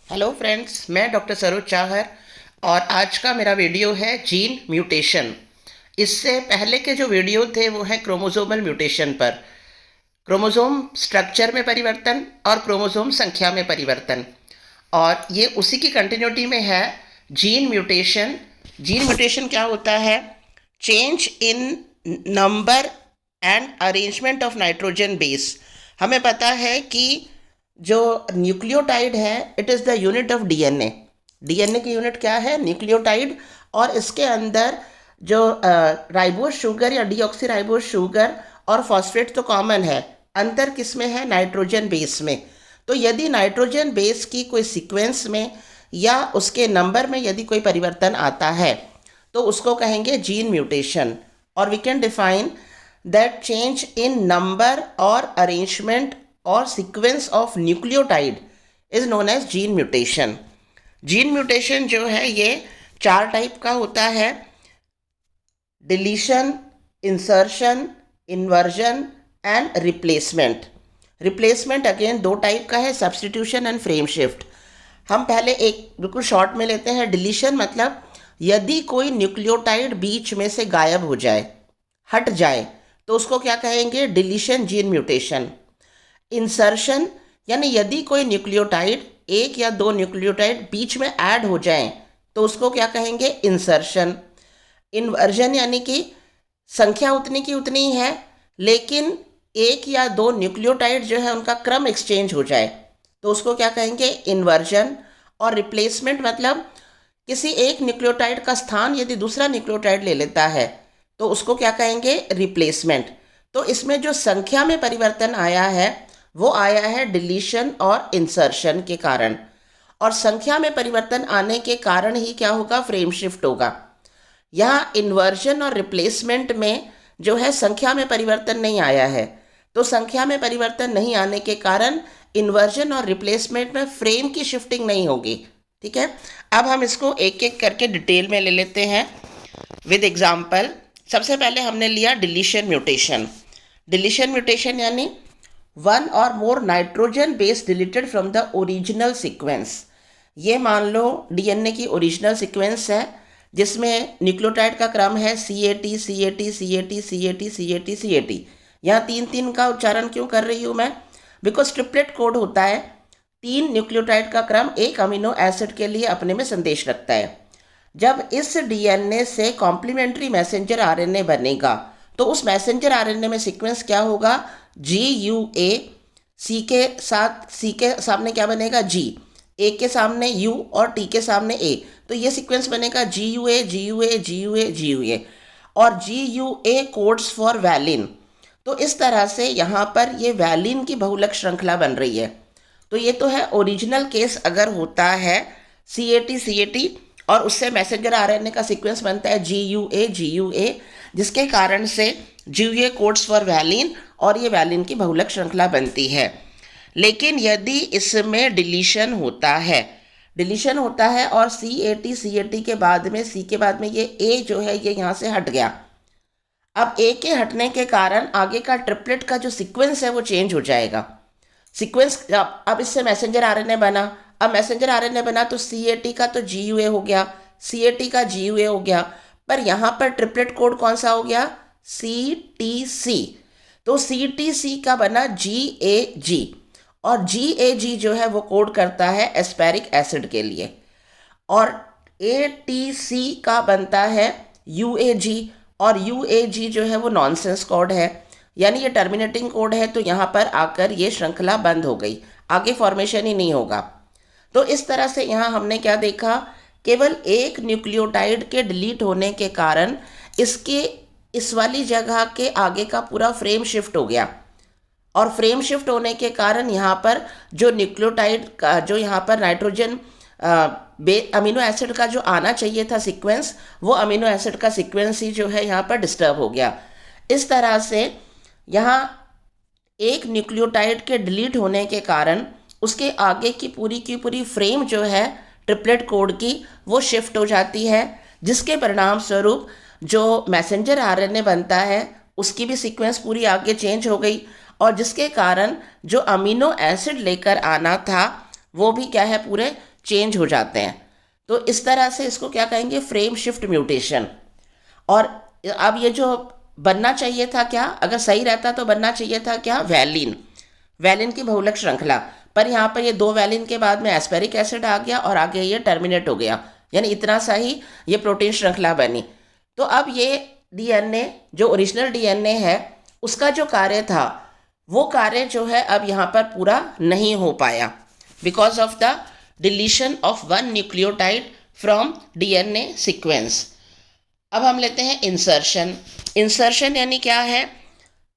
Hello friends, मैं doctor Saroj Chahar और आज का मेरा वीडियो है जीन म्यूटेशन। इससे पहले के जो वीडियो थे वो हैं क्रोमोसोमल म्यूटेशन पर। क्रोमोसोम स्ट्रक्चर में परिवर्तन और क्रोमोसोम संख्या में परिवर्तन, और ये उसी की कंटिन्यूटी में है जीन म्यूटेशन। जीन म्यूटेशन क्या होता है? Change in number and arrangement of nitrogen base. हमें पता है कि जो न्यूक्लियोटाइड है it is the unit of DNA. DNA की यूनिट क्या है? न्यूक्लियोटाइड। और इसके अंदर जो राइबोज शुगर या डीऑक्सी राइबोज शुगर और फॉस्फेट तो कॉमन है, अंतर किस में है? नाइट्रोजन बेस में। तो यदि नाइट्रोजन बेस की कोई सीक्वेंस में या उसके नंबर में यदि कोई परिवर्तन आता है तो उसको कहेंगे जीन म्यूटेशन। और we can define that change in number और अरेंजमेंट और sequence of nucleotide is known as gene mutation. Gene mutation जो है ये 4 टाइप का होता है: deletion, insertion, inversion and replacement. Replacement again 2 type का है, सब्स्टिट्यूशन एंड फ्रेम शिफ्ट। हम पहले एक बिल्कुल शॉर्ट में लेते हैं। डिलीशन मतलब यदि कोई न्यूक्लियोटाइड बीच में से गायब हो जाए, हट जाए, तो उसको क्या कहेंगे? Deletion gene mutation. इंसर्शन यानी यदि कोई न्यूक्लियोटाइड, एक या 2 न्यूक्लियोटाइड बीच में ऐड हो जाएं तो उसको क्या कहेंगे? इंसर्शन। इन्वर्जन यानी कि संख्या उतनी की उतनी ही है लेकिन एक या 2 न्यूक्लियोटाइड जो है उनका क्रम एक्सचेंज हो जाए तो उसको क्या कहेंगे? इन्वर्जन। और रिप्लेसमेंट मतलब किसी एक न्यूक्लियोटाइड का स्थान यदि दूसरा न्यूक्लियोटाइड ले लेता है तो उसको क्या कहेंगे? रिप्लेसमेंट। तो इसमें जो संख्या में परिवर्तन आया है वो आया है डिलीशन और इंसर्शन के कारण। और संख्या में परिवर्तन आने के कारण ही क्या होगा? फ्रेम शिफ्ट होगा। यहाँ इन्वर्जन और रिप्लेसमेंट में जो है संख्या में परिवर्तन नहीं आया है, तो संख्या में परिवर्तन नहीं आने के कारण इन्वर्जन और रिप्लेसमेंट में फ्रेम की शिफ्टिंग नहीं होगी। ठीक है, अब हम इसको एक एक करके डिटेल में ले लेते हैं विद एग्जाम्पल। सबसे पहले हमने लिया डिलीशन म्यूटेशन। डिलीशन म्यूटेशन यानी 1 और मोर nitrogen base deleted from the original sequence. ये मान लो डीएनए की ओरिजिनल सीक्वेंस है जिसमें न्यूक्लियोटाइड का क्रम है CAT CAT CAT CAT CAT CAT। यहाँ 3 का उच्चारण क्यों कर रही हूँ मैं? बिकॉज ट्रिपलेट कोड होता है। 3 न्यूक्लियोटाइड का क्रम एक अमीनो एसिड के लिए अपने में संदेश रखता है। जब इस डीएनए से कॉम्प्लीमेंट्री मैसेंजर आरएनए बनेगा तो उस मैसेंजर आरएनए में सीक्वेंस क्या होगा? GUA। सी के सामने क्या बनेगा? G, ए के सामने U और T के सामने A। तो ये सीक्वेंस बनेगा GUA GUA GUA GUA। और GUA कोड्स फॉर वैलिन। तो इस तरह से यहाँ पर ये वैलिन की बहुलक श्रृंखला बन रही है। तो ये तो है ओरिजिनल केस अगर होता है CAT CAT और उससे मैसेंजर आरएनए का सीक्वेंस बनता है GUA GUA, जिसके कारण से GUA कोड्स फॉर वैलिन और ये वैलिन की बहुलक श्रृंखला बनती है। लेकिन यदि इसमें डिलीशन होता है और CAT CAT के बाद में, C के बाद में ये A जो है ये यहाँ से हट गया। अब A के हटने के कारण आगे का ट्रिपलेट का जो सीक्वेंस है वो चेंज हो जाएगा। सीक्वेंस अब इससे मैसेंजर आरएनए बना। अब मैसेंजर आरएनए बना तो CAT का तो GUA हो गया, CAT का GUA हो गया, पर यहाँ पर ट्रिपलेट कोड कौन सा हो गया? CTC। तो CTC का बना GAG। और GAG जो है वो कोड करता है एस्पेरिक एसिड के लिए। और ATC का बनता है UAG। और UAG जो है वो नॉनसेंस कोड है, यानी ये टर्मिनेटिंग कोड है। तो यहाँ पर आकर ये श्रृंखला बंद हो गई, आगे फॉर्मेशन ही नहीं होगा। तो इस तरह से यहाँ हमने क्या देखा? केवल एक न्यूक्लियोटाइड के डिलीट होने के कारण इसके इस वाली जगह के आगे का पूरा फ्रेम शिफ्ट हो गया। और फ्रेम शिफ्ट होने के कारण यहाँ पर जो न्यूक्लियोटाइड का जो यहाँ पर नाइट्रोजन अमीनो एसिड का जो आना चाहिए था सीक्वेंस, वो अमीनो एसिड का सीक्वेंस ही जो है यहाँ पर डिस्टर्ब हो गया। इस तरह से यहाँ एक न्यूक्लियोटाइड के डिलीट होने के कारण उसके आगे की पूरी फ्रेम जो है ट्रिपलेट कोड की वो शिफ्ट हो जाती है, जिसके परिणाम स्वरूप जो मैसेंजर आरएनए बनता है उसकी भी सीक्वेंस पूरी आगे चेंज हो गई। और जिसके कारण जो अमीनो एसिड लेकर आना था वो भी क्या है? पूरे चेंज हो जाते हैं। तो इस तरह से इसको क्या कहेंगे, फ्रेम शिफ्ट म्यूटेशन। और अब ये जो बनना चाहिए था क्या, अगर सही रहता तो बनना चाहिए था क्या, वैलिन, वैलिन की बहुलक श्रृंखला। पर यहाँ पर ये 2 वैलिन के बाद में एस्पेरिक एसिड आ गया और आगे ये टर्मिनेट हो गया, यानी इतना सा ही ये प्रोटीन श्रृंखला बनी। तो अब ये डीएनए जो ओरिजिनल डीएनए है उसका जो कार्य था वो कार्य जो है अब यहाँ पर पूरा नहीं हो पाया because of the deletion of one nucleotide from DNA sequence. अब हम लेते हैं इंसर्शन। इंसर्शन यानी क्या है,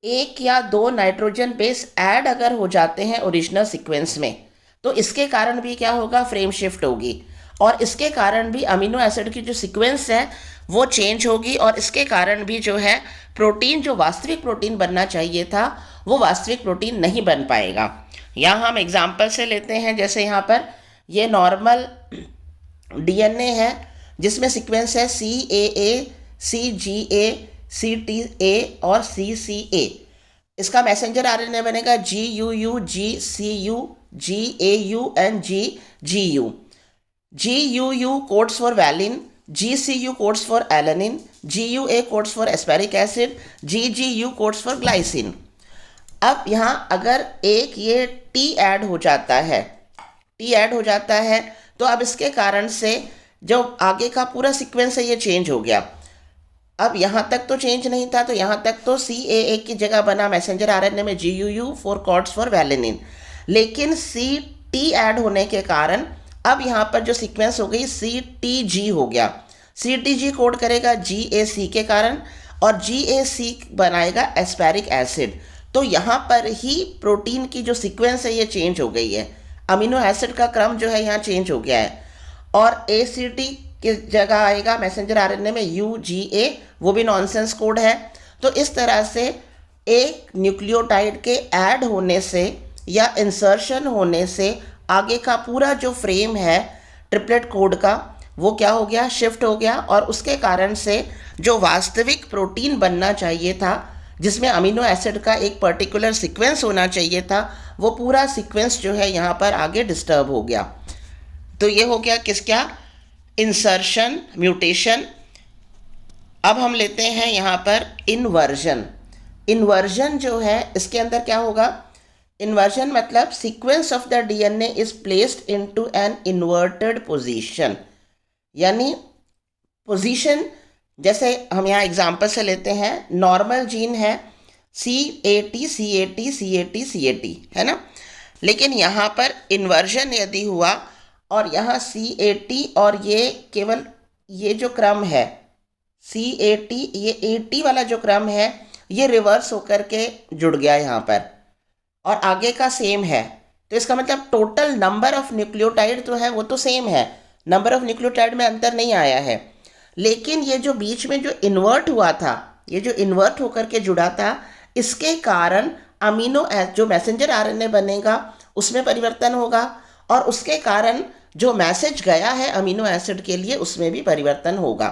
1 या 2 नाइट्रोजन बेस ऐड अगर हो जाते हैं ओरिजिनल सीक्वेंस में तो इसके कारण भी क्या होगा, फ्रेम शिफ्ट होगी, और इसके कारण भी अमीनो एसिड की जो सीक्वेंस है वो चेंज होगी, और इसके कारण भी जो है प्रोटीन, जो वास्तविक प्रोटीन बनना चाहिए था वो वास्तविक प्रोटीन नहीं बन पाएगा। यहाँ हम एग्जाम्पल से लेते हैं, जैसे यहाँ पर ये नॉर्मल डीएनए है जिसमें सीक्वेंस है CAA, CGA, CTA और CCA। इसका मैसेंजर आरएनए बनेगा GUU, GCU, GAU and GGU। GUU codes for valine, GCU codes for alanine, GUA codes for aspartic acid, GGU codes for glycine. अब यहाँ अगर एक ये T ऐड हो जाता है, T ऐड हो जाता है तो अब इसके कारण से जो आगे का पूरा सीक्वेंस है ये चेंज हो गया। अब यहाँ तक तो चेंज नहीं था, तो यहाँ तक तो CAA की जगह बना मैसेंजर आरएनए में GUU 4 कॉड्स फॉर वैलिनिन, लेकिन CT ऐड होने के कारण अब यहाँ पर जो सीक्वेंस हो गई CTG हो गया। CTG कोड करेगा GAC के कारण और GAC बनाएगा एस्पेरिक एसिड। तो यहाँ पर ही प्रोटीन की जो सीक्वेंस है ये चेंज हो गई है, अमीनो एसिड का क्रम जो है यहाँ चेंज हो गया है, और ACT की जगह आएगा मैसेंजर आरएनए में UGA, वो भी नॉनसेंस कोड है। तो इस तरह से एक न्यूक्लियोटाइड के ऐड होने से या इंसर्शन होने से आगे का पूरा जो फ्रेम है ट्रिपलेट कोड का वो क्या हो गया, शिफ्ट हो गया, और उसके कारण से जो वास्तविक प्रोटीन बनना चाहिए था जिसमें अमीनो एसिड का एक पर्टिकुलर सीक्वेंस होना चाहिए था वो पूरा सीक्वेंस जो है यहाँ पर आगे डिस्टर्ब हो गया। तो ये हो गया किसका, इंसर्शन म्यूटेशन। अब हम लेते हैं यहाँ पर इन्वर्जन। इन्वर्जन जो है इसके अंदर क्या होगा, इन्वर्जन मतलब sequence of the DNA is placed into an inverted position, यानी पोजीशन, जैसे हम यहाँ एग्जांपल से लेते हैं, नॉर्मल जीन है CAT CAT CAT CAT है ना, लेकिन यहाँ पर इन्वर्जन यदि हुआ और यहाँ CAT और ये केवल ये जो क्रम है CAT, ये AT वाला जो क्रम है ये रिवर्स होकर के जुड़ गया यहाँ पर और आगे का सेम है, तो इसका मतलब टोटल नंबर ऑफ न्यूक्लियोटाइड तो है वो तो सेम है, नंबर ऑफ न्यूक्लियोटाइड में अंतर नहीं आया है, लेकिन ये जो बीच में जो इन्वर्ट हुआ था, ये जो इन्वर्ट होकर के जुड़ा था, इसके कारण अमीनो जो मैसेंजर आरएनए बनेगा उसमें परिवर्तन होगा और उसके कारण जो मैसेज गया है अमीनो एसिड के लिए उसमें भी परिवर्तन होगा।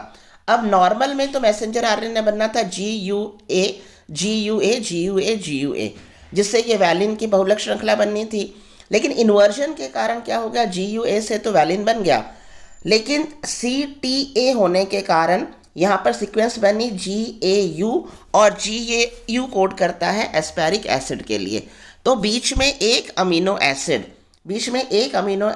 अब नॉर्मल में तो मैसेंजर आरएनए बनना था GUA GUA GUA GUA, जिससे ये वैलिन की बहुलक श्रृंखला बननी थी, लेकिन इन्वर्जन के कारण क्या हो गया, GUA से तो वैलिन बन गया, लेकिन CTA होने के कारण यहाँ पर सीक्वेंस बनी GAU और GAU कोड करता है एस्पेरिक एसिड के लिए। तो बीच में एक अमीनो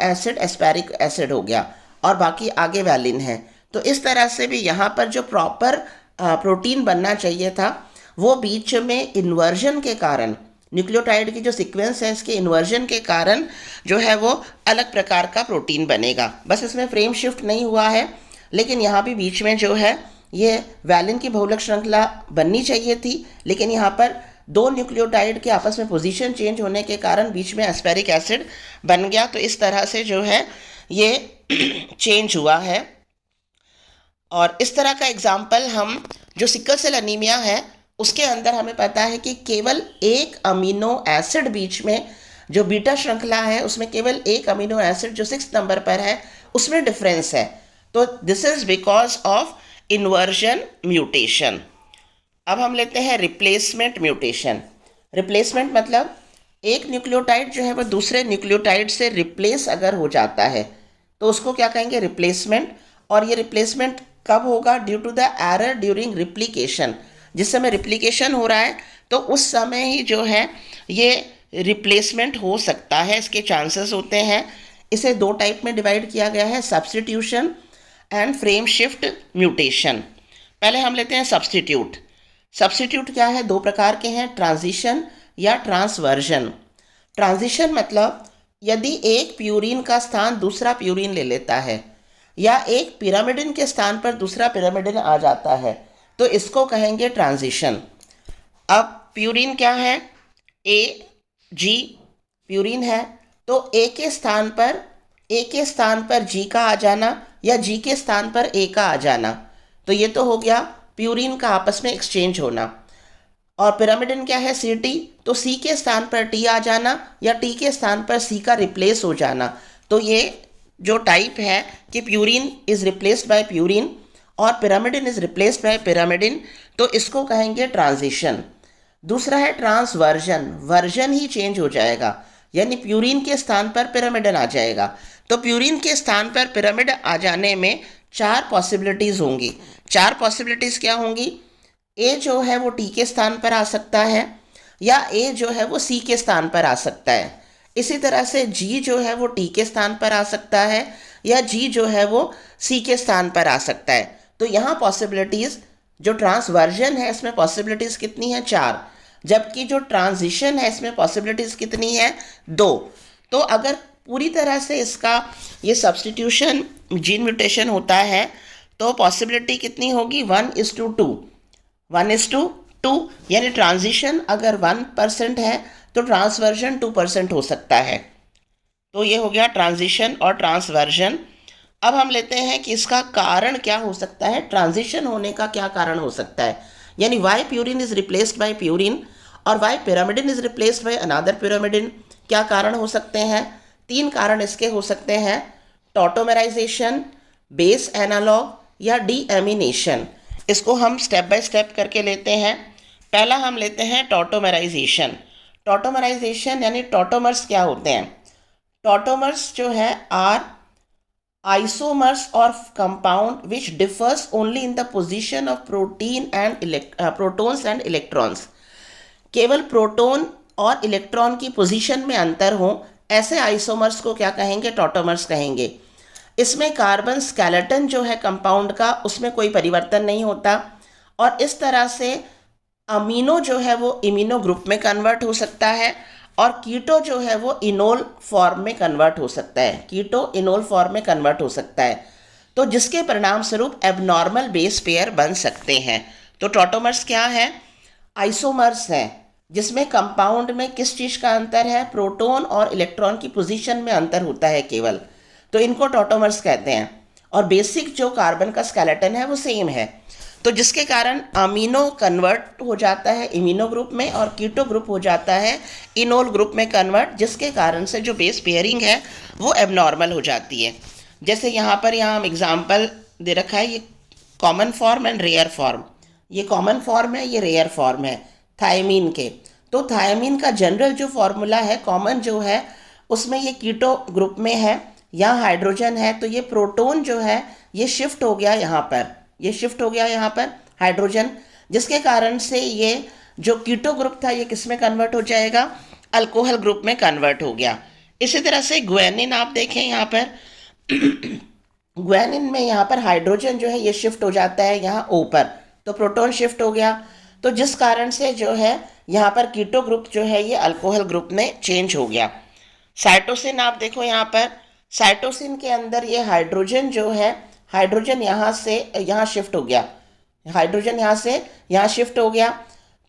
एसिड एस्पेरिक एसिड हो गया और बाकी आगे वैलिन है। तो इस तरह से भी यहाँ पर जो प्रॉपर प्रोटीन बनना चाहिए था वो बीच में इन्वर्जन के कारण, न्यूक्लियोटाइड की जो सीक्वेंस है इसके इन्वर्जन के कारण जो है वो अलग प्रकार का प्रोटीन बनेगा। बस इसमें फ्रेम शिफ्ट नहीं हुआ है, लेकिन यहाँ भी बीच में जो है ये वैलिन की बहुलक श्रृंखला बननी चाहिए थी, लेकिन यहाँ पर 2 न्यूक्लियोटाइड के आपस में पोजीशन चेंज होने के कारण बीच में एस्पेरिक एसिड बन गया। तो इस तरह से जो है ये चेंज हुआ है। और इस तरह का एग्जाम्पल हम जो सिकल सेल एनीमिया है उसके अंदर हमें पता है कि केवल एक अमीनो एसिड बीच में जो बीटा श्रृंखला है उसमें केवल एक अमीनो एसिड जो 6 नंबर पर है उसमें डिफरेंस है। तो this is because of inversion mutation. अब हम लेते हैं रिप्लेसमेंट म्यूटेशन। रिप्लेसमेंट मतलब एक न्यूक्लियोटाइड जो है वो दूसरे न्यूक्लियोटाइड से रिप्लेस अगर हो जाता है तो उसको क्या कहेंगे, रिप्लेसमेंट। और ये रिप्लेसमेंट कब होगा, due to the error during replication. जिस समय रिप्लिकेशन हो रहा है तो उस समय ही जो है ये रिप्लेसमेंट हो सकता है, इसके चांसेस होते हैं। इसे दो टाइप में डिवाइड किया गया है, substitution and frame shift mutation. पहले हम लेते हैं सब्स्टिट्यूट। सब्स्टिट्यूट क्या है, दो प्रकार के हैं, ट्रांजिशन या ट्रांसवर्जन। ट्रांजिशन मतलब यदि एक प्यूरिन का स्थान दूसरा प्यूरिन ले लेता है या एक पिरामिडिन के स्थान पर दूसरा पिरामिडिन आ जाता है तो इसको कहेंगे ट्रांजिशन। अब प्यूरिन क्या है, ए जी प्यूरिन है, तो ए के स्थान पर जी का आ जाना या जी के स्थान पर ए का आ जाना, तो ये तो हो गया प्यूरिन का आपस में एक्सचेंज होना। और पिरामिडिन क्या है, सी टी, तो सी के स्थान पर टी आ जाना या टी के स्थान पर सी का रिप्लेस हो जाना। तो ये जो टाइप है कि purine is replaced by purine और pyrimidine is replaced by pyrimidine, तो इसको कहेंगे ट्रांजिशन। दूसरा है ट्रांसवर्जन, वर्जन ही चेंज हो जाएगा, यानी प्यूरिन के स्थान पर पिरामिडन आ जाएगा। तो प्यूरिन के स्थान पर पिरामिड आ जाने में चार पॉसिबिलिटीज़ होंगी। चार पॉसिबिलिटीज़ क्या होंगी, ए जो है वो टी के स्थान पर आ सकता है या ए जो है वो सी के स्थान पर आ सकता है। इसी तरह से जी जो है वो टी के स्थान पर आ सकता है या जी जो है वो सी के स्थान पर आ सकता है। तो यहाँ पॉसिबिलिटीज़, जो ट्रांसवर्जन है इसमें पॉसिबिलिटीज़ कितनी है, चार, जबकि जो ट्रांजिशन है इसमें पॉसिबिलिटीज़ कितनी है, दो। तो अगर पूरी तरह से इसका ये सब्स्टिट्यूशन जीन म्यूटेशन होता है तो पॉसिबिलिटी कितनी होगी, 1:2, 1:2, यानी ट्रांजिशन अगर 1% है तो ट्रांसवर्जन 2% हो सकता है। तो ये हो गया ट्रांजिशन और ट्रांसवर्जन। अब हम लेते हैं कि इसका कारण क्या हो सकता है, ट्रांजिशन होने का क्या कारण हो सकता है, यानी why purine is replaced by purine और why pyrimidine is replaced by another pyrimidine, क्या कारण हो सकते हैं। तीन कारण इसके हो सकते हैं, टॉटोमेराइजेशन, बेस एनालॉग या डीएमिनेशन। इसको हम स्टेप बाय स्टेप करके लेते हैं। पहला हम लेते हैं टॉटोमेराइजेशन। टॉटोमेराइजेशन यानी टॉटोमर्स क्या होते हैं, टॉटोमर्स जो है are isomers of compound which differs only in the position of protons and electrons। केवल प्रोटॉन और इलेक्ट्रॉन की पोजीशन में अंतर हो, ऐसे आइसोमर्स को क्या कहेंगे, टॉटोमर्स कहेंगे। इसमें कार्बन स्केलेटन जो है कंपाउंड का उसमें कोई परिवर्तन नहीं होता और इस तरह से अमीनो जो है वो इमिनो ग्रुप में कन्वर्ट हो सकता है और कीटो जो है वो इनोल फॉर्म में कन्वर्ट हो सकता है, कीटो इनोल फॉर्म में कन्वर्ट हो सकता है, तो जिसके परिणाम स्वरूप एबनॉर्मल बेस पेयर बन सकते हैं। तो टॉटोमर्स क्या है, आइसोमर्स हैं जिसमें कंपाउंड में किस चीज़ का अंतर है, प्रोटॉन और इलेक्ट्रॉन की पोजीशन में अंतर होता है केवल, तो इनको टॉटोमर्स कहते हैं। और बेसिक जो कार्बन का स्केलेटन है वो सेम है, तो जिसके कारण अमीनो कन्वर्ट हो जाता है इमिनो ग्रुप में और कीटो ग्रुप हो जाता है इनोल ग्रुप में कन्वर्ट, जिसके कारण से जो बेस पेयरिंग है वो एबनॉर्मल हो जाती है। जैसे यहाँ हम एग्जांपल दे रखा है, ये common form and rare form, ये कॉमन फॉर्म है, ये रेयर फॉर्म है थायमीन के। तो थायमीन का जनरल जो फॉर्मूला है, कॉमन जो है उसमें ये कीटो ग्रुप में है, यहाँ हाइड्रोजन है, तो ये प्रोटॉन जो है ये शिफ्ट हो गया यहाँ पर, ये शिफ्ट हो गया यहाँ पर हाइड्रोजन, जिसके कारण से ये जो कीटो ग्रुप था ये किस में कन्वर्ट हो जाएगा, अल्कोहल ग्रुप में कन्वर्ट हो गया। इसी तरह से ग्वेनिन आप देखें यहाँ पर ग्वेनिन में यहाँ पर हाइड्रोजन जो है ये शिफ्ट हो जाता है यहाँ O पर, तो प्रोटॉन शिफ्ट हो गया, तो जिस कारण से जो है यहाँ पर कीटो ग्रुप जो है ये अल्कोहल ग्रुप में चेंज हो गया। साइटोसिन आप देखो यहाँ पर, साइटोसिन के अंदर ये हाइड्रोजन जो है, हाइड्रोजन यहाँ से यहाँ शिफ्ट हो गया, हाइड्रोजन यहाँ से यहाँ शिफ्ट हो गया,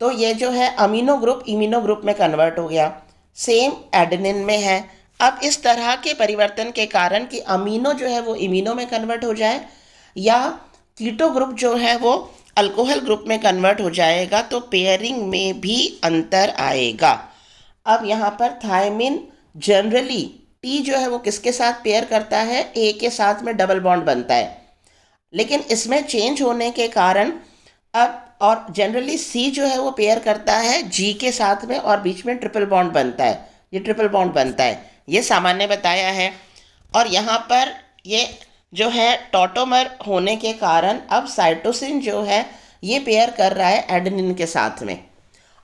तो ये जो है अमीनो ग्रुप इमिनो ग्रुप में कन्वर्ट हो गया। सेम एडेनिन में है। अब इस तरह के परिवर्तन के कारण कि अमीनो जो है वो इमिनो में कन्वर्ट हो जाए या कीटो ग्रुप जो है वो अल्कोहल ग्रुप में कन्वर्ट हो जाएगा, तो पेयरिंग में भी अंतर आएगा। अब यहाँ पर थायमिन जनरली टी जो है वो किसके साथ पेयर करता है, ए के साथ में डबल बॉन्ड बनता है, लेकिन इसमें चेंज होने के कारण अब और जनरली सी जो है वो पेयर करता है जी के साथ में और बीच में ट्रिपल बॉन्ड बनता है, ये ट्रिपल बॉन्ड बनता है, ये सामान्य बताया है। और यहाँ पर ये जो है टॉटोमर होने के कारण अब साइटोसिन जो है ये पेयर कर रहा है एडेनिन के साथ में,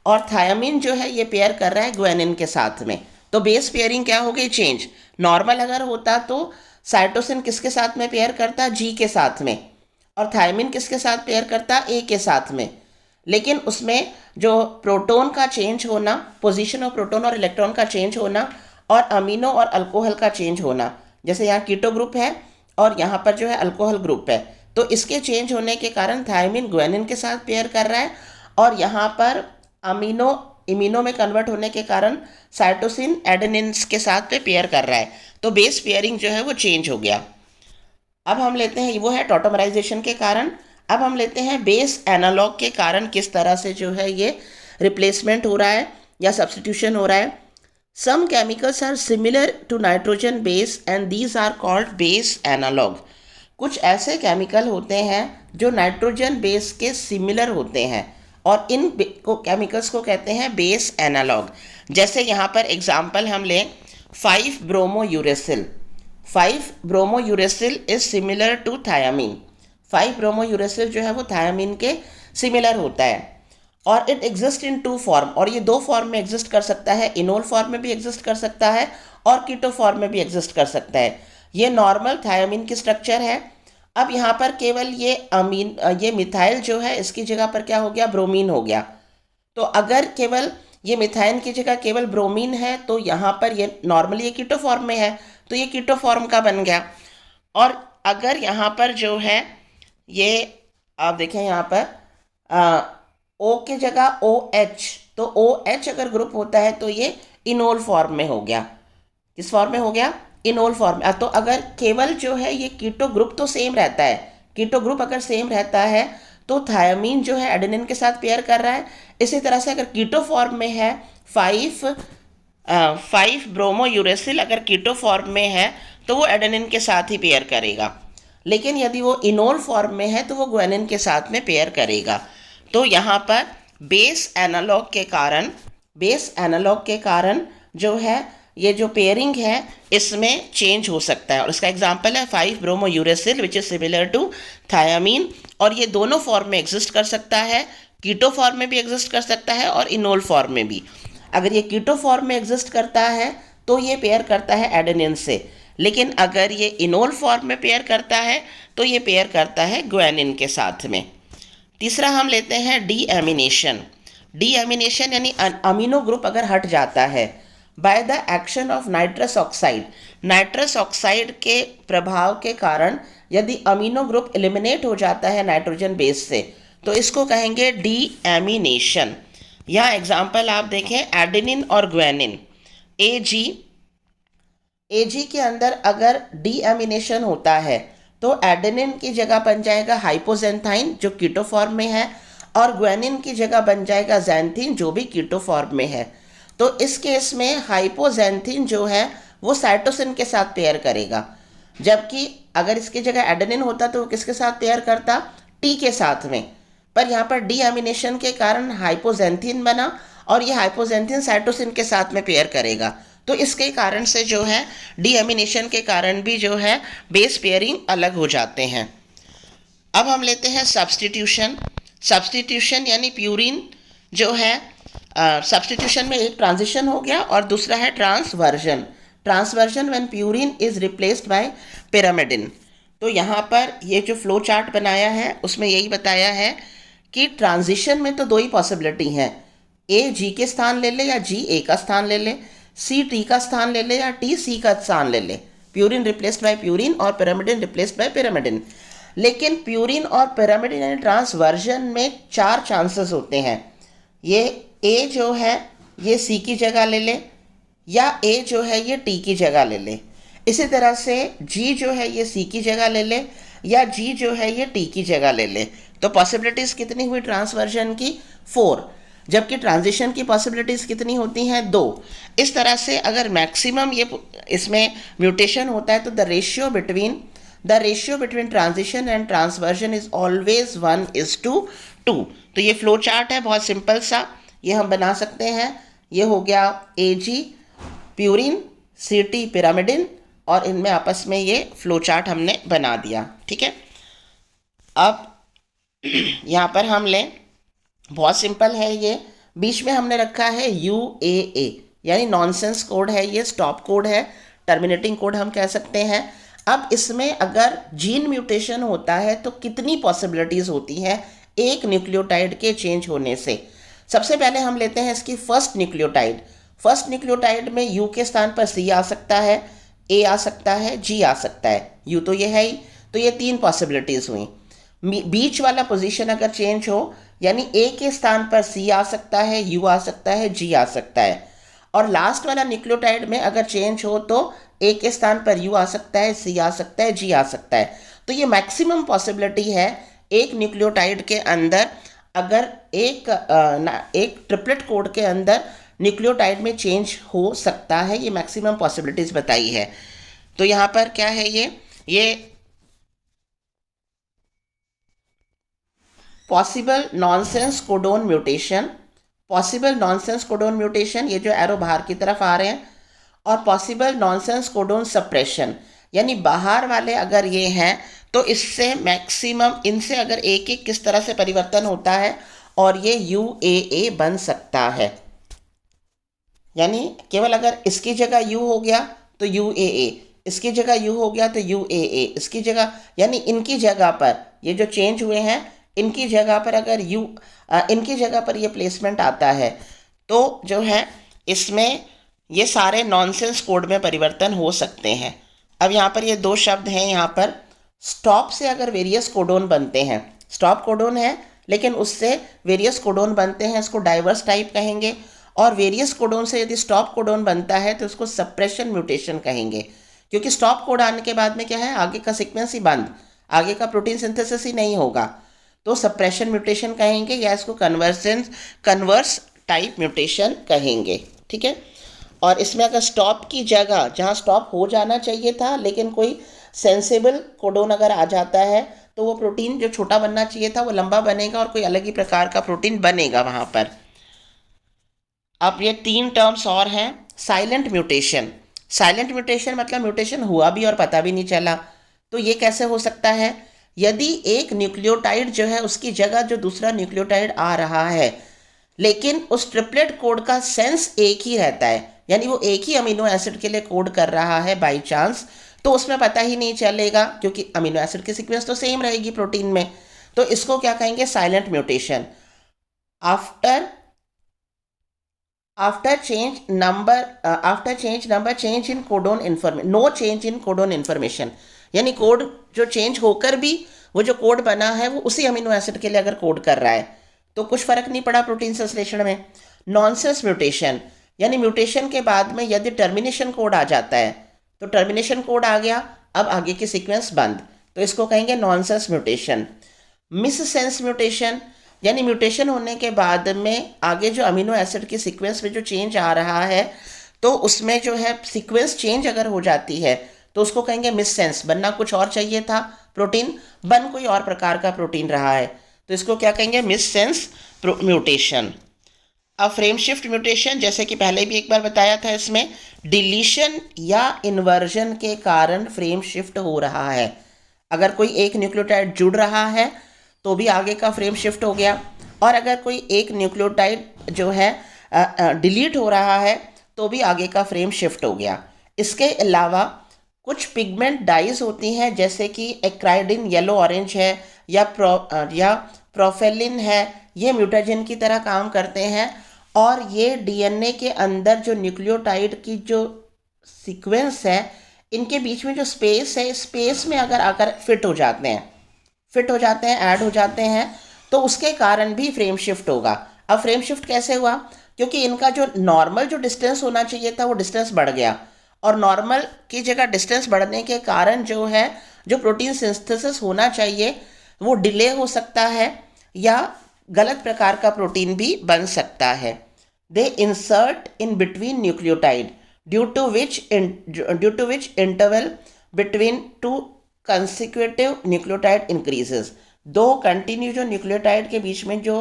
और थायमिन जो है ये पेयर कर रहा है ग्वानिन के साथ में। तो बेस पेयरिंग क्या हो गई, चेंज। नॉर्मल अगर होता तो साइटोसिन किसके साथ में पेयर करता, जी के साथ में, और थायमिन किसके साथ पेयर करता, ए के साथ में। लेकिन उसमें जो प्रोटॉन का चेंज होना, पोजीशन ऑफ प्रोटॉन और इलेक्ट्रॉन का चेंज होना, और अमीनो और अल्कोहल का चेंज होना, जैसे यहाँ कीटो ग्रुप है और यहाँ पर जो है अल्कोहल ग्रुप है, तो इसके चेंज होने के कारण थायमिन ग्वानिन के साथ पेयर कर रहा है, और यहाँ पर अमीनो इमिनो में कन्वर्ट होने के कारण साइटोसिन एडेनिन के साथ में पेयर कर रहा है। तो बेस पेयरिंग जो है वो चेंज हो गया। अब हम लेते हैं, वो है टॉटोमराइजेशन के कारण। अब हम लेते हैं बेस एनालॉग के कारण किस तरह से जो है ये रिप्लेसमेंट हो रहा है या सब्स्टिट्यूशन हो रहा है। Some chemicals are similar to nitrogen base and these are called base analog. कुछ ऐसे केमिकल होते हैं जो नाइट्रोजन बेस के सिमिलर होते हैं, और इन केमिकल्स को कहते हैं बेस एनालॉग। जैसे यहाँ पर एग्जाम्पल हम लें 5 bromo uracil. 5 bromo uracil is similar to thymine. 5 bromo uracil जो है वो थायामीन के सिमिलर होता है, और इट एग्जिस्ट इन 2 फॉर्म, और ये 2 फॉर्म में एग्जिस्ट कर सकता है। इनोल फॉर्म में भी एग्जिस्ट कर सकता है और कीटो फॉर्म में भी एग्जिस्ट कर सकता है। ये नॉर्मल थायामीन की स्ट्रक्चर है। अब यहाँ पर केवल ये मिथाइल जो है इसकी जगह पर क्या हो गया, ब्रोमीन हो गया। तो अगर केवल ये मिथाइन की जगह केवल ब्रोमीन है तो यहाँ पर ये नॉर्मली ये कीटो फॉर्म में है, तो ये कीटो फॉर्म का बन गया। और अगर यहाँ पर जो है ये आप देखें यहाँ पर ओ की जगह ओ एच, तो ओ एच अगर ग्रुप होता है तो ये इनोल फॉर्म में हो गया। किस फॉर्म में हो गया, इनोल फॉर्म। तो अगर केवल जो है ये कीटो ग्रुप तो सेम रहता है, कीटो ग्रुप अगर सेम रहता है तो थायमीन जो है एडेनिन के साथ पेयर कर रहा है। इसी तरह से अगर कीटो फॉर्म में है 5 ब्रोमो यूरेसिल अगर कीटो फॉर्म में है तो वो एडेनिन के साथ ही पेयर करेगा, लेकिन यदि वो इनोल फॉर्म में है तो वो ग्वानिन के साथ में पेयर करेगा। तो यहाँ पर बेस एनालॉग के कारण जो है ये जो पेयरिंग है इसमें चेंज हो सकता है। और इसका एग्जांपल है 5 bromo uracil which is similar to thymine, और ये दोनों फॉर्म में एग्जिस्ट कर सकता है, कीटो फॉर्म में भी एग्जिस्ट कर सकता है और इनोल फॉर्म में भी। अगर ये कीटो फॉर्म में एग्जिस्ट करता है तो ये पेयर करता है एडेनिन से, लेकिन अगर ये इनोल फॉर्म में पेयर करता है तो ये पेयर करता है ग्वानिन के साथ में। तीसरा हम लेते हैं डीएमिनेशन। डीएमिनेशन यानी अमीनो ग्रुप अगर हट जाता है by the action of nitrous oxide. Nitrous oxide के प्रभाव के कारण यदि अमीनो ग्रुप एलिमिनेट हो जाता है नाइट्रोजन बेस से तो इसको कहेंगे डीएमिनेशन। यहाँ एग्जाम्पल आप देखें एडेनिन और ग्वानिन। एजी के अंदर अगर डीएमिनेशन होता है तो एडेनिन की जगह बन जाएगा हाइपोजेंथाइन जो कीटो फॉर्म में है, और ग्वानिन की जगह बन जाएगा जैंथीन जो भी कीटो फॉर्म में है। तो इस केस में हाइपोजेंथीन जो है वो साइटोसिन के साथ पेयर करेगा, जबकि अगर इसकी जगह एडेनिन होता तो वो किसके साथ पेयर करता, टी के साथ में। पर यहाँ पर डीएमिनेशन के कारण हाइपोजेंथीन बना और ये हाइपोजेंथीन साइटोसिन के साथ में पेयर करेगा। तो इसके कारण से जो है डीएमिनेशन के कारण भी जो है बेस पेयरिंग अलग हो जाते हैं। अब हम लेते हैं सब्स्टिट्यूशन। सब्स्टिट्यूशन यानी प्यूरिन जो है सब्स्टिट्यूशन में एक ट्रांजिशन हो गया और दूसरा है transversion. Transversion when purine is replaced by pyrimidine. तो यहाँ पर ये जो फ्लो चार्ट बनाया है उसमें यही बताया है कि ट्रांजिशन में तो 2 ही पॉसिबिलिटी हैं, ए जी के स्थान ले ले या जी ए का स्थान ले ले, सी टी का स्थान ले ले या टी सी का स्थान ले ले। प्यूरिन रिप्लेस्ड बाय प्यूरिन और पिरामिडिन रिप्लेस्ड बाय पिरामिडिन। लेकिन प्यूरिन और पिरामिडिन यानी ट्रांसवर्जन में 4 चांसेस होते हैं। ये ए जो है ये सी की जगह ले ले, या ए जो है ये टी की जगह ले ले। इसी तरह से जी जो है ये सी की जगह ले ले, या जी जो है ये टी की जगह ले ले। तो पॉसिबिलिटीज़ कितनी हुई ट्रांसवर्जन की, 4, जबकि ट्रांजिशन की पॉसिबिलिटीज़ कितनी होती हैं, 2। इस तरह से अगर मैक्सिमम ये इसमें म्यूटेशन होता है तो the ratio between transition and transversion is always 1:2। तो ये फ्लो चार्ट है बहुत सिंपल सा, ये हम बना सकते हैं। ये हो गया ए जी प्यूरिन, सी टी पिरामिडिन और इनमें आपस में ये फ्लो चार्ट हमने बना दिया। ठीक है, अब यहाँ पर हम लें, बहुत सिंपल है ये, बीच में हमने रखा है UAA, यानी नॉनसेंस कोड है, ये स्टॉप कोड है, टर्मिनेटिंग कोड हम कह सकते हैं। अब इसमें अगर जीन म्यूटेशन होता है तो कितनी पॉसिबिलिटीज़ होती हैं एक न्यूक्लियोटाइड के चेंज होने से। सबसे पहले हम लेते हैं इसकी फर्स्ट न्यूक्लियोटाइड। फर्स्ट न्यूक्लियोटाइड में U के स्थान पर C आ सकता है, A आ सकता है, G आ सकता है। U तो ये है ही, तो ये 3 पॉसिबिलिटीज़ हुई। बीच वाला पोजीशन अगर चेंज हो, यानी A के स्थान पर C आ सकता है, U आ सकता है, G आ सकता है। और लास्ट वाला न्यूक्लियोटाइड में अगर चेंज हो तो A के स्थान पर U आ सकता है, C आ सकता है, G आ सकता है। तो ये मैक्सिमम पॉसिबिलिटी है एक न्यूक्लियोटाइड के अंदर, अगर एक ट्रिपलेट कोड के अंदर न्यूक्लियोटाइड में चेंज हो सकता है, ये मैक्सिमम पॉसिबिलिटीज़ बताई है। तो यहाँ पर क्या है, ये possible nonsense codon mutation, possible nonsense codon mutation, ये जो एरो बाहर की तरफ आ रहे हैं, और पॉसिबल नॉनसेंस कोडोन सप्रेशन, यानी बाहर वाले अगर ये हैं तो इससे मैक्सिमम, इनसे अगर एक एक किस तरह से परिवर्तन होता है और ये UAA बन सकता है। यानी केवल अगर इसकी जगह U हो गया तो UAA, इसकी जगह U हो गया तो UAA, इसकी जगह, यानी इनकी जगह पर ये जो चेंज हुए हैं इनकी जगह पर अगर इनकी जगह पर ये प्लेसमेंट आता है तो जो है इसमें ये सारे नॉनसेंस कोड में परिवर्तन हो सकते हैं। अब यहाँ पर ये 2 शब्द हैं, यहाँ पर स्टॉप से अगर वेरियस कोडोन बनते हैं, स्टॉप कोडोन है लेकिन उससे वेरियस कोडोन बनते हैं, इसको डाइवर्स टाइप कहेंगे। और वेरियस कोडोन से यदि स्टॉप कोडोन बनता है तो उसको सप्रेशन म्यूटेशन कहेंगे, क्योंकि स्टॉप कोड आने के बाद में क्या है, आगे का सीक्वेंस ही बंद, आगे का प्रोटीन सिंथेसिस ही नहीं होगा, तो सप्रेशन म्यूटेशन कहेंगे, या इसको कन्वर्स टाइप म्यूटेशन कहेंगे। ठीक है, और इसमें अगर स्टॉप की जगह, जहाँ स्टॉप हो जाना चाहिए था लेकिन कोई सेंसेबल कोडोन अगर आ जाता है तो वो प्रोटीन जो छोटा बनना चाहिए था वो लंबा बनेगा और कोई अलग ही प्रकार का प्रोटीन बनेगा वहाँ पर। अब ये 3 टर्म्स और हैं। साइलेंट म्यूटेशन, साइलेंट म्यूटेशन मतलब म्यूटेशन हुआ भी और पता भी नहीं चला। तो ये कैसे हो सकता है, यदि एक न्यूक्लियोटाइड जो है उसकी जगह जो दूसरा न्यूक्लियोटाइड आ रहा है लेकिन उस ट्रिपलेट कोड का सेंस एक ही रहता है, यानी वो एक ही अमीनो एसिड के लिए कोड कर रहा है बाई चांस, तो उसमें पता ही नहीं चलेगा क्योंकि अमीनो एसिड की सीक्वेंस तो सेम रहेगी प्रोटीन में। तो इसको क्या कहेंगे, silent mutation. After change number change in codon information, no change in codon information, यानी कोड जो चेंज होकर भी वो जो कोड बना है वो उसी अमीनो एसिड के लिए अगर कोड कर रहा है तो कुछ फर्क नहीं पड़ा प्रोटीन संश्लेषण में। नॉनसेंस म्यूटेशन, यानी म्यूटेशन के बाद में यदि टर्मिनेशन कोड आ जाता है तो टर्मिनेशन कोड आ गया, अब आगे की सीक्वेंस बंद, तो इसको कहेंगे nonsense mutation. Miss sense mutation, यानी म्यूटेशन होने के बाद में आगे जो अमीनो एसिड की सीक्वेंस में जो चेंज आ रहा है तो उसमें जो है सीक्वेंस चेंज अगर हो जाती है तो उसको कहेंगे मिस सेंस, बनना कुछ और चाहिए था प्रोटीन, बन कोई और प्रकार का प्रोटीन रहा है, तो इसको क्या कहेंगे, मिस सेंस म्यूटेशन। अब फ्रेम शिफ्ट म्यूटेशन, जैसे कि पहले भी एक बार बताया था, इसमें डिलीशन या इन्वर्जन के कारण फ्रेम शिफ्ट हो रहा है। अगर कोई एक न्यूक्लियोटाइड जुड़ रहा है तो भी आगे का फ्रेम शिफ्ट हो गया, और अगर कोई एक न्यूक्लियोटाइड जो है डिलीट हो रहा है तो भी आगे का फ्रेम शिफ्ट हो गया। इसके अलावा कुछ पिगमेंट डाइज होती हैं जैसे कि एक्राइडिन येलो ऑरेंज है या प्रोफेलिन है, ये म्यूटाजन की तरह काम करते हैं और ये डीएनए के अंदर जो न्यूक्लियोटाइड की जो सीक्वेंस है इनके बीच में जो स्पेस है, स्पेस में अगर आकर फिट हो जाते हैं, ऐड हो जाते हैं, तो उसके कारण भी फ्रेम शिफ्ट होगा। अब फ्रेम शिफ्ट कैसे हुआ, क्योंकि इनका जो नॉर्मल जो डिस्टेंस होना चाहिए था वो डिस्टेंस बढ़ गया, और नॉर्मल की जगह डिस्टेंस बढ़ने के कारण जो है जो प्रोटीन सिंथेसिस होना चाहिए वो डिले हो सकता है या गलत प्रकार का प्रोटीन भी बन सकता है। They insert in between nucleotide due to which interval between 2 consecutive nucleotide increases, 2 continue जो न्यूक्लियोटाइड के बीच में जो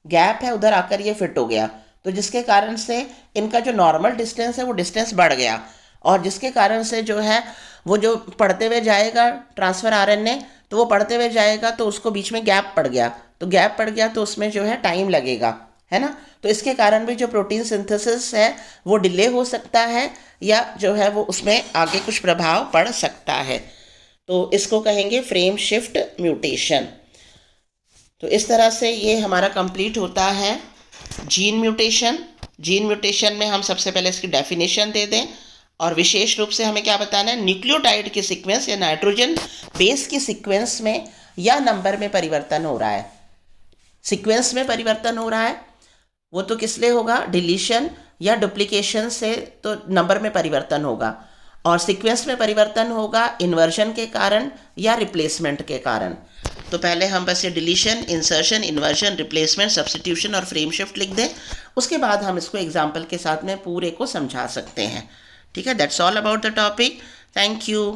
गैप है उधर आकर ये फिट हो गया, तो जिसके कारण से इनका जो नॉर्मल डिस्टेंस है वो डिस्टेंस बढ़ गया और जिसके कारण से जो है वो जो पढ़ते हुए जाएगा ट्रांसफ़र आरएनए, तो वो पढ़ते हुए जाएगा तो उसको बीच में गैप पड़ गया, तो गैप पड़ गया तो उसमें जो है टाइम लगेगा, है ना। तो इसके कारण भी जो प्रोटीन सिंथेसिस है वो डिले हो सकता है, या जो है वो उसमें आगे कुछ प्रभाव पड़ सकता है। तो इसको कहेंगे फ्रेम शिफ्ट म्यूटेशन। तो इस तरह से ये हमारा कंप्लीट होता है जीन म्यूटेशन। जीन म्यूटेशन में हम सबसे पहले इसकी डेफिनेशन दे दें, और विशेष रूप से हमें क्या बताना है, न्यूक्लियोटाइड की सीक्वेंस या नाइट्रोजन बेस की सीक्वेंस में या नंबर में परिवर्तन हो रहा है। सीक्वेंस में परिवर्तन हो रहा है वो तो किस लिए होगा, डिलीशन या डुप्लीकेशन से तो नंबर में परिवर्तन होगा, और सीक्वेंस में परिवर्तन होगा इन्वर्जन के कारण या रिप्लेसमेंट के कारण। तो पहले हम बस ये deletion, insertion, inversion, replacement, substitution और फ्रेम शिफ्ट लिख दें, उसके बाद हम इसको एग्जाम्पल के साथ में पूरे को समझा सकते हैं। ठीक है, that's all about the topic. Thank you.